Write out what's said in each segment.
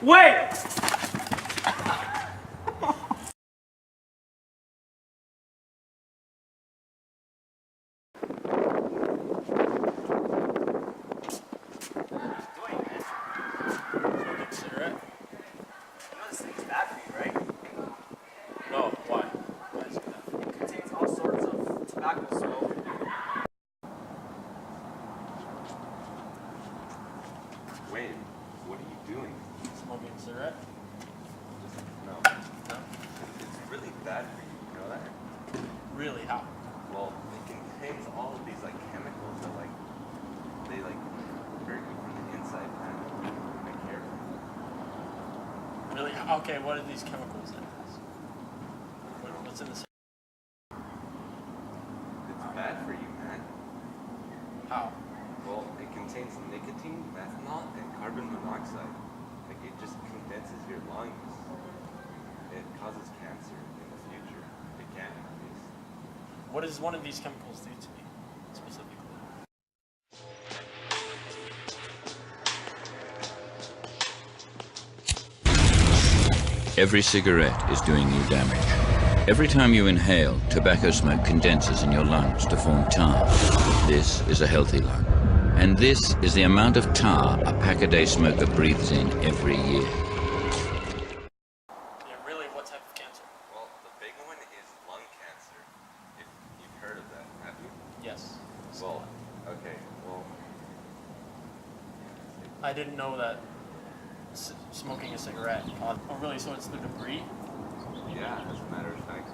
Wait! Cigarette? You know this thing's bad for you, right? No, why? Why is it that? It contains all sorts of tobacco smoke. Wait, what are you doing? Smoking a cigarette? No. No? It's really bad for you, you know that? Really? How? Well, it contains all of these like chemicals that they hurt you from the inside, man. I care. Really? Okay, what are these chemicals in this? What's in the cigarette? It's bad for you, man. How? Well, it contains nicotine, methanol, and carbon monoxide. Like, it just condenses your lungs. It causes cancer in the future. It can, at least. What does one of these chemicals do to me, specifically? Every cigarette is doing you damage. Every time you inhale, tobacco smoke condenses in your lungs to form tar. This is a healthy lung. And this is the amount of tar a pack-a-day smoker breathes in every year. Yeah, really, what type of cancer? Well, the big one is lung cancer. If you've heard of that, have you? Yes. Well, okay, well... I didn't know that smoking a cigarette caused... Oh, really? So it's the debris? Yeah, as a matter of fact,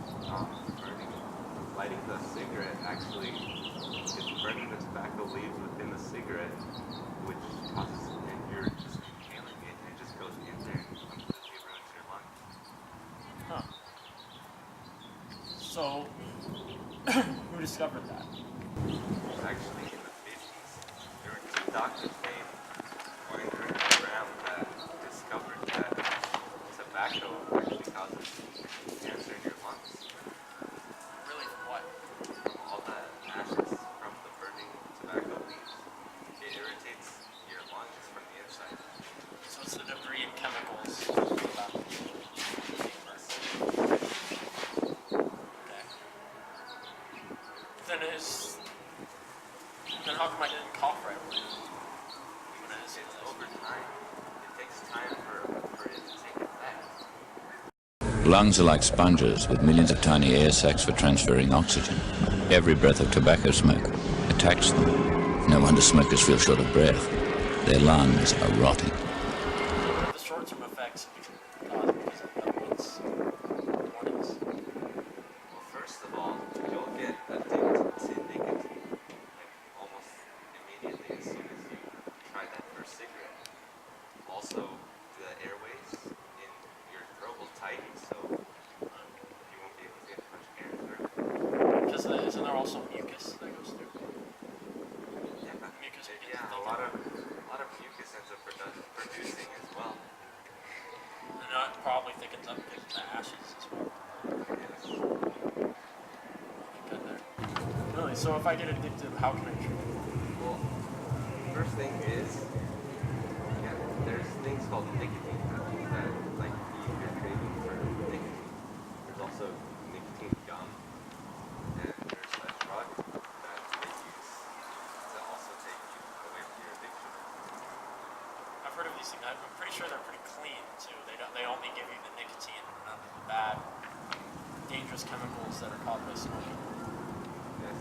lighting the cigarette actually is burning the tobacco leaves within the cigarette, which causes, and you're just inhaling it, and it just goes in there and completely ruins your lungs. Huh. So, who discovered that? Actually, in the 50s, there were two doctors named Winder and Brown that discovered that tobacco actually causes cancer in your lungs. Really, from what? All the ashes from the burning tobacco leaves. It irritates your lungs from the inside. So it's the debris and chemicals. Okay. Then how come I didn't cough right away? It's over time. It takes time for it to take effect. Lungs are like sponges with millions of tiny air sacs for transferring oxygen. Every breath of tobacco smoke attacks them. No wonder smokers feel short of breath. Their lungs are rotting. The short-term effects caused because of what's warnings. Well, first of all, you'll get addicted to nicotine like almost immediately as soon as you try that first cigarette. Also, the airways in your throat will tighten, so you won't be able to get much air through. Because isn't there also mucus that goes through? Mucus. Yeah, a lot of mucus ends up producing as well. And I probably think it's up the ashes as well. Yes. Good there. Really? So if I get addicted, how can I treat it? Well, first thing is, yeah, there's things called nicotine patches that like ease your craving for nicotine. There's also nicotine gum, and there's a drug that they use to also take you away from your addiction. I've heard of these things. I'm pretty sure they're pretty clean too. They only give you the nicotine, not the bad, dangerous chemicals that are caused by smoking. Yes.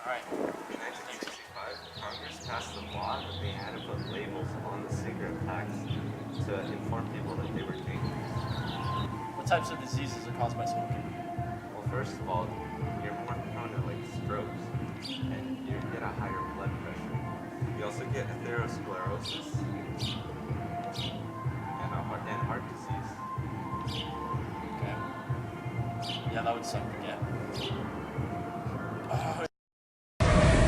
All right. In 1965, Congress passed a law that they had to put labels on the cigarette packs to inform people that they were dangerous. What types of diseases are caused by smoking? Well, first of all, you're more prone to like strokes, and you get a higher blood pressure. You also get atherosclerosis and heart disease. Okay. Yeah, that would suck to get.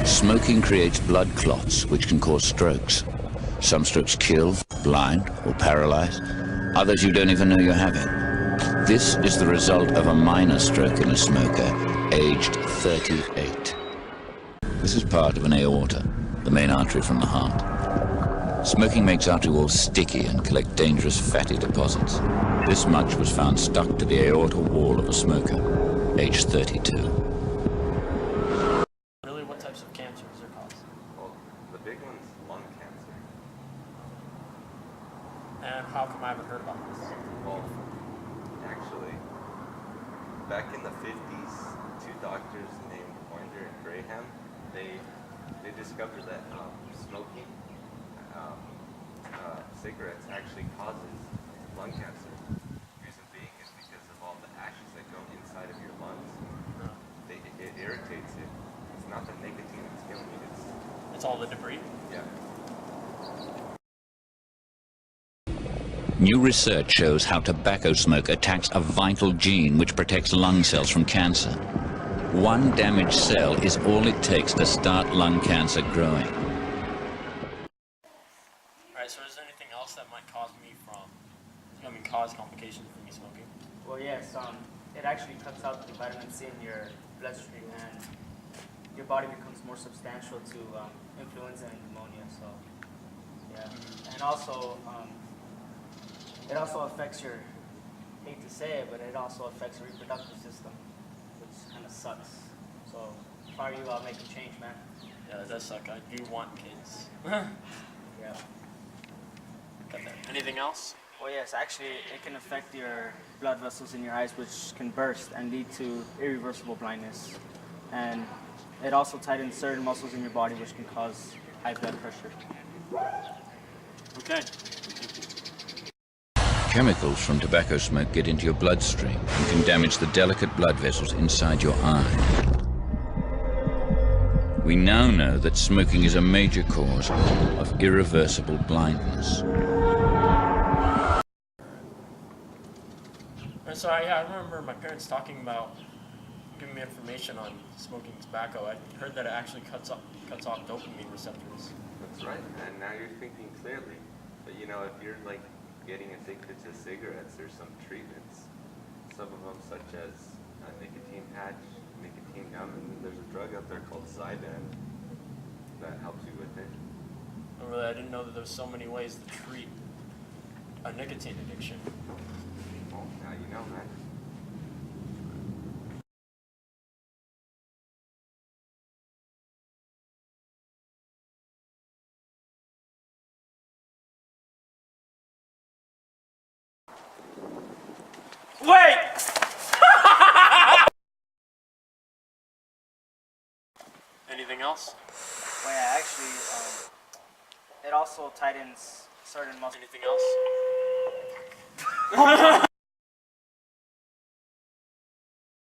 Smoking creates blood clots, which can cause strokes. Some strokes kill, blind, or paralyze. Others you don't even know you're having. This is the result of a minor stroke in a smoker, aged 38. This is part of an aorta, the main artery from the heart. Smoking makes arterioles sticky and collect dangerous fatty deposits. This much was found stuck to the aorta wall of a smoker, age 32. Really, what types of cancers are caused? Well, the big one's lung cancer. And how come I haven't heard about this? Well, actually, back in the 50s, two doctors named Pointer and Graham, they discovered that smoking cigarettes actually causes lung cancer. Reason being is because of all the ashes that go inside of your lungs. It irritates it. It's not the nicotine that's killing you. It's all the debris. Yeah. New research shows how tobacco smoke attacks a vital gene which protects lung cells from cancer. One damaged cell is all it takes to start lung cancer growing. Alright, so is there anything else that might cause complications from me smoking? Well, yes. It actually cuts out the vitamin C in your bloodstream, and your body becomes more substantial to influenza and pneumonia. So, yeah. And also, it also affects your, hate to say it, but it also affects your reproductive system, which kind of sucks. So, if I were you, I'll make a change, man. Yeah, that does suck. I do want kids. Yeah. Got that. Anything else? Well, yes, actually, it can affect your blood vessels in your eyes, which can burst and lead to irreversible blindness. And it also tightens certain muscles in your body, which can cause high blood pressure. Okay. Chemicals from tobacco smoke get into your bloodstream and can damage the delicate blood vessels inside your eye. We now know that smoking is a major cause of irreversible blindness. So I remember my parents talking about giving me information on smoking tobacco. I heard that it actually cuts off dopamine receptors. That's right, and now you're thinking clearly. But you know, if you're like getting addicted to cigarettes, there's some treatments. Some of them such as a nicotine patch, nicotine gum, and then there's a drug out there called Zyban that helps you with it. Oh, really? I didn't know that there was so many ways to treat a nicotine addiction. Well, now you know, man. Wait! Anything else? Well, yeah, actually, it also tightens certain muscles. Anything else?